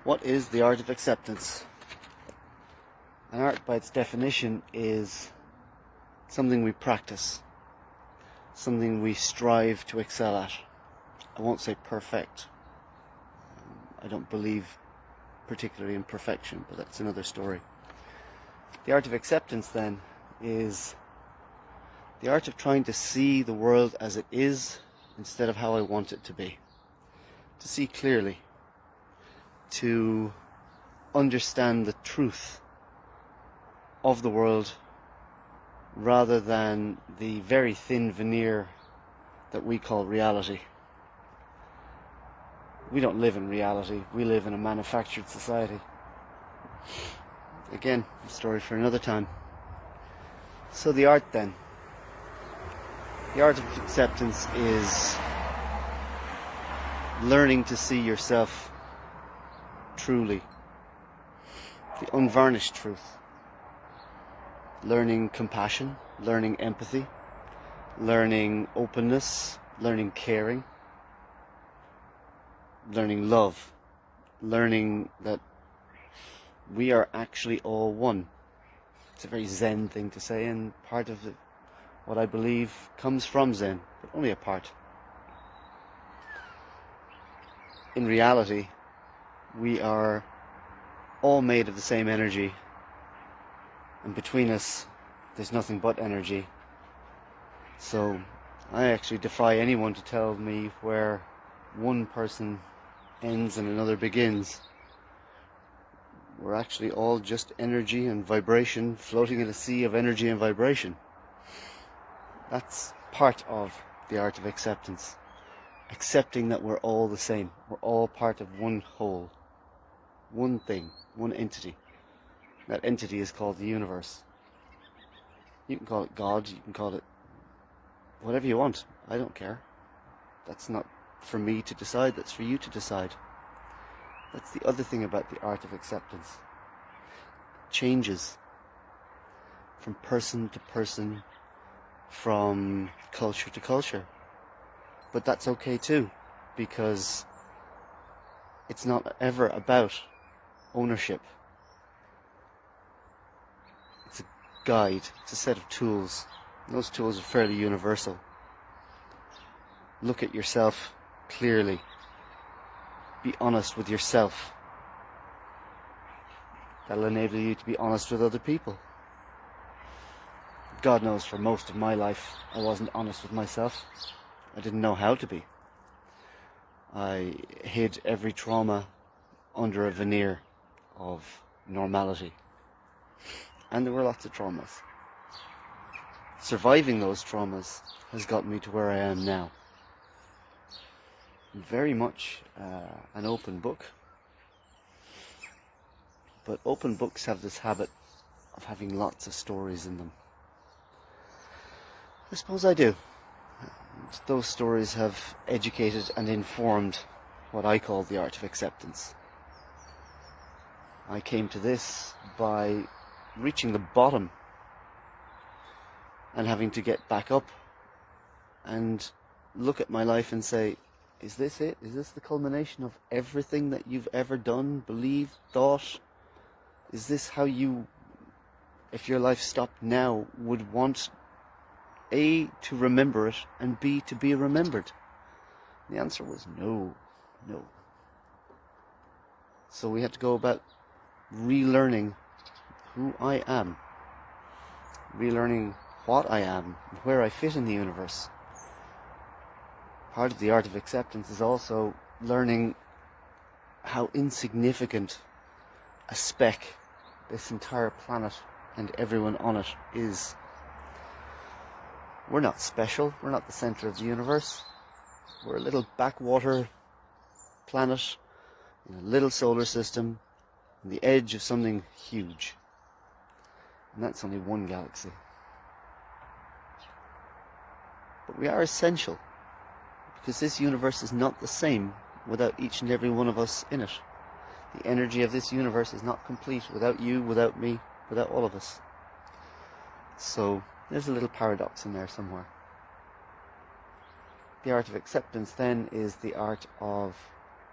What is the art of acceptance? An art, by its definition, is something we practice, something we strive to excel at. I won't say perfect. I don't believe particularly in perfection, but that's another story. The art of acceptance, then, is the art of trying to see the world as it is instead of how I want it to be. To see clearly. To understand the truth of the world rather than the very thin veneer that we call reality. We don't live in reality, we live in a manufactured society. Again, a story for another time. So the art then. The art of acceptance is learning to see yourself truly, the unvarnished truth. Learning compassion, learning empathy, learning openness, learning caring, learning love, learning that we are actually all one. It's a very Zen thing to say, and part of what I believe comes from Zen, but only a part. In reality, we are all made of the same energy, and between us there's nothing but energy. So I actually defy anyone to tell me where one person ends and another begins. We're actually all just energy and vibration floating in a sea of energy and vibration. That's part of the art of acceptance. Accepting that we're all the same. We're all part of one whole. One thing, one entity. That entity is called the universe. You can call it God, you can call it whatever you want. I don't care. That's not for me to decide, that's for you to decide. That's the other thing about the art of acceptance. It changes from person to person, from culture to culture. But that's okay too, because it's not ever about ownership. It's a guide, it's a set of tools. Those tools are fairly universal. Look at yourself clearly. Be honest with yourself. That'll enable you to be honest with other people. God knows, for most of my life I wasn't honest with myself. I didn't know how to be. I hid every trauma under a veneer of normality. And there were lots of traumas. Surviving those traumas has gotten me to where I am now. Very much an open book. But open books have this habit of having lots of stories in them. I suppose I do. Those stories have educated and informed what I call the art of acceptance. I came to this by reaching the bottom and having to get back up and look at my life and say, is this it? Is this the culmination of everything that you've ever done, believed, thought? Is this how you, if your life stopped now, would want A, to remember it, and B, to be remembered? The answer was no. So we had to go about relearning who I am, relearning what I am, where I fit in the universe. Part of the art of acceptance is also learning how insignificant a speck this entire planet and everyone on it is. We're not special, we're not the center of the universe. We're a little backwater planet in a little solar system on the edge of something huge. And that's only one galaxy. But we are essential, because this universe is not the same without each and every one of us in it. The energy of this universe is not complete without you, without me, without all of us. So there's a little paradox in there somewhere. The art of acceptance then is the art of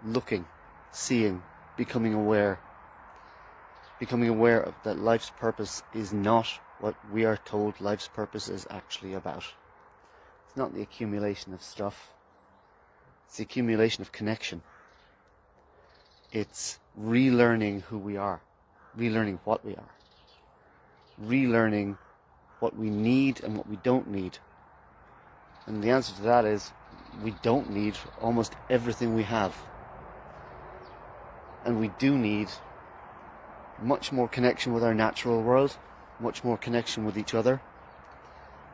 looking, seeing, becoming aware that life's purpose is not what we are told life's purpose is actually about. It's not the accumulation of stuff. It's the accumulation of connection. It's relearning who we are, relearning what we are, relearning what we need and what we don't need. And the answer to that is we don't need almost everything we have. And we do need much more connection with our natural world, much more connection with each other,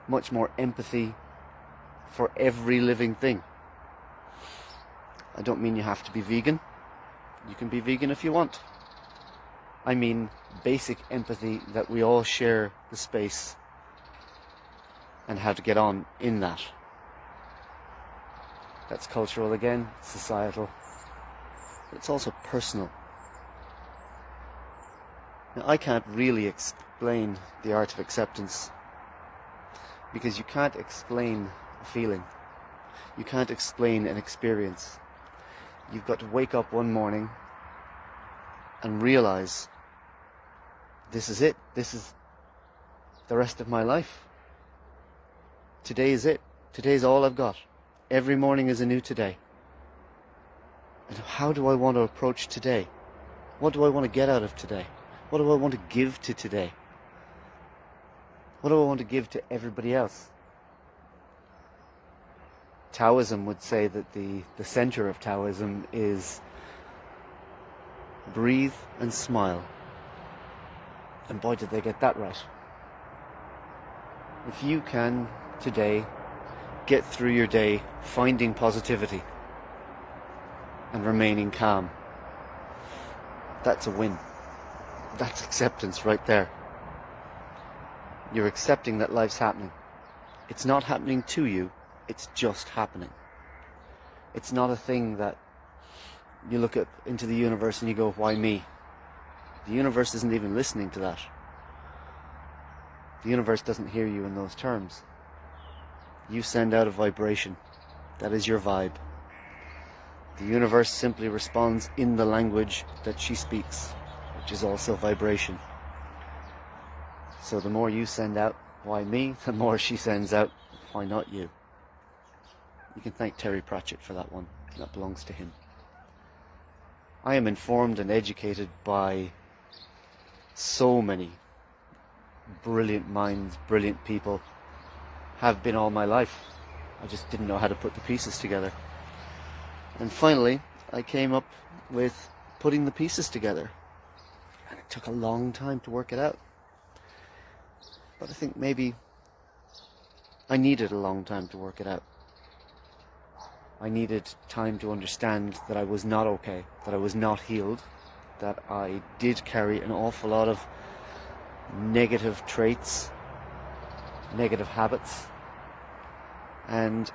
much more empathy for every living thing. I don't mean you have to be vegan. You can be vegan if you want. I mean basic empathy that we all share the space and how to get on in that. That's cultural again, societal, but it's also personal. Now, I can't really explain the art of acceptance because you can't explain a feeling. You can't explain an experience. You've got to wake up one morning and realize this is it. This is the rest of my life. Today is it. Today's all I've got. Every morning is a new today. And how do I want to approach today? What do I want to get out of today? What do I want to give to today? What do I want to give to everybody else? Taoism would say that the center of Taoism is breathe and smile. And boy, did they get that right. If you can today get through your day finding positivity and remaining calm, that's a win. That's acceptance right there. You're accepting that life's happening. It's not happening to you, it's just happening. It's not a thing that you look up into the universe and you go, why me? The universe isn't even listening to that. The universe doesn't hear you in those terms. You send out a vibration. That is your vibe. The universe simply responds in the language that she speaks, which is also vibration. So the more you send out, why me? The more she sends out, why not you? You can thank Terry Pratchett for that one. That belongs to him. I am informed and educated by so many brilliant minds, brilliant people. Have been all my life. I just didn't know how to put the pieces together. And finally, I came up with putting the pieces together. And it took a long time to work it out. But I think maybe I needed a long time to work it out. I needed time to understand that I was not okay, that I was not healed, that I did carry an awful lot of negative traits, negative habits, and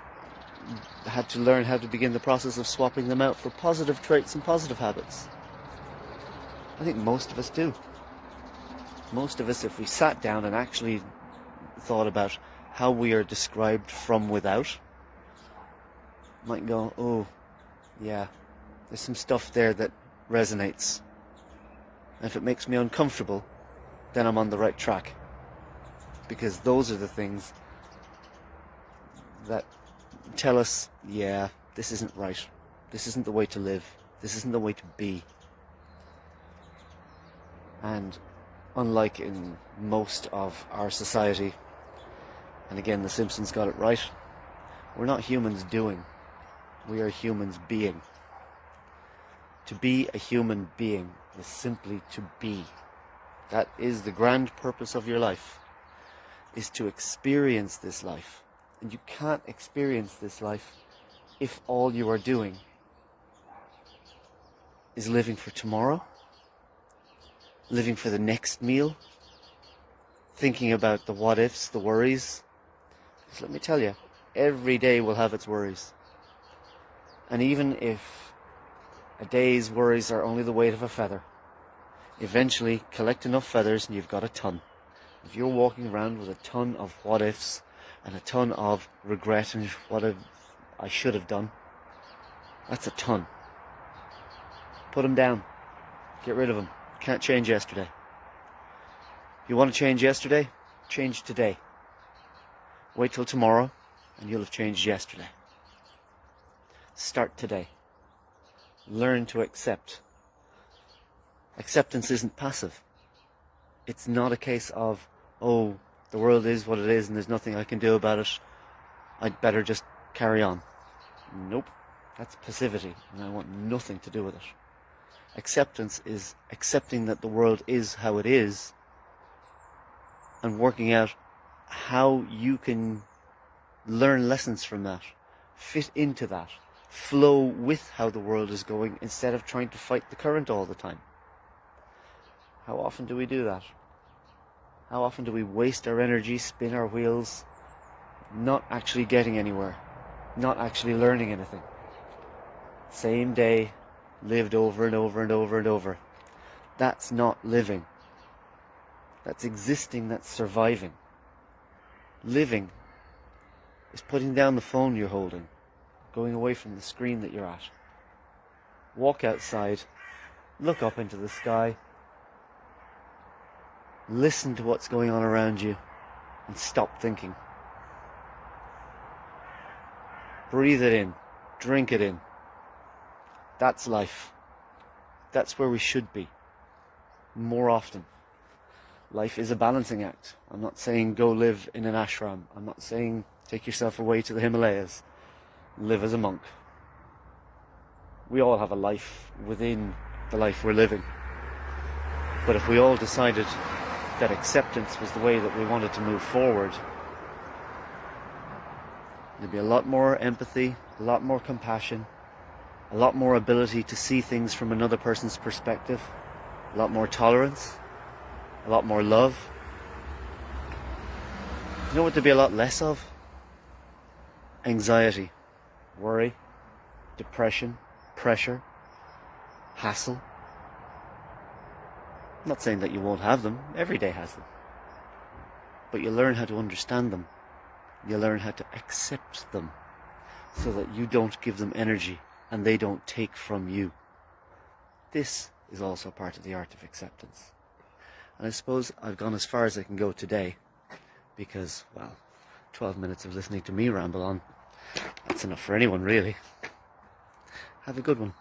had to learn how to begin the process of swapping them out for positive traits and positive habits. I think most of us do. Most of us, if we sat down and actually thought about how we are described from without, might go, oh, yeah, there's some stuff there that resonates. And if it makes me uncomfortable, then I'm on the right track. Because those are the things that tell us, yeah, this isn't right. This isn't the way to live. This isn't the way to be. And unlike in most of our society, and again, The Simpsons got it right, we're not humans doing. We are humans being. To be a human being is simply to be. That is the grand purpose of your life, is to experience this life. And you can't experience this life if all you are doing is living for tomorrow, living for the next meal, thinking about the what ifs, the worries. Because let me tell you, every day will have its worries. And even if a day's worries are only the weight of a feather, eventually collect enough feathers and you've got a ton. If you're walking around with a ton of what ifs and a ton of regret and what I should have done, that's a ton. Put them down. Get rid of them. Can't change yesterday. You want to change yesterday? Change today. Wait till tomorrow and you'll have changed yesterday. Start today. Learn to accept. Acceptance isn't passive. It's not a case of, oh, the world is what it is and there's nothing I can do about it. I'd better just carry on. Nope. That's passivity and I want nothing to do with it. Acceptance is accepting that the world is how it is and working out how you can learn lessons from that, fit into that, flow with how the world is going instead of trying to fight the current all the time. How often do we do that? How often do we waste our energy, spin our wheels, not actually getting anywhere, not actually learning anything? Same day, lived over and over and over and over. That's not living. That's existing, that's surviving. Living is putting down the phone you're holding, going away from the screen that you're at. Walk outside, look up into the sky, listen to what's going on around you, and stop thinking. Breathe it in, drink it in. That's life. That's where we should be. More often. Life is a balancing act. I'm not saying go live in an ashram. I'm not saying take yourself away to the Himalayas. Live as a monk. We all have a life within the life we're living. But if we all decided that acceptance was the way that we wanted to move forward, there'd be a lot more empathy, a lot more compassion, a lot more ability to see things from another person's perspective, a lot more tolerance, a lot more love. You know what there'd be a lot less of? Anxiety, worry, depression, pressure, hassle. I'm not saying that you won't have them. Every day has them. But you learn how to understand them. You learn how to accept them so that you don't give them energy and they don't take from you. This is also part of the art of acceptance. And I suppose I've gone as far as I can go today because, well, 12 minutes of listening to me ramble on, that's enough for anyone, really. Have a good one.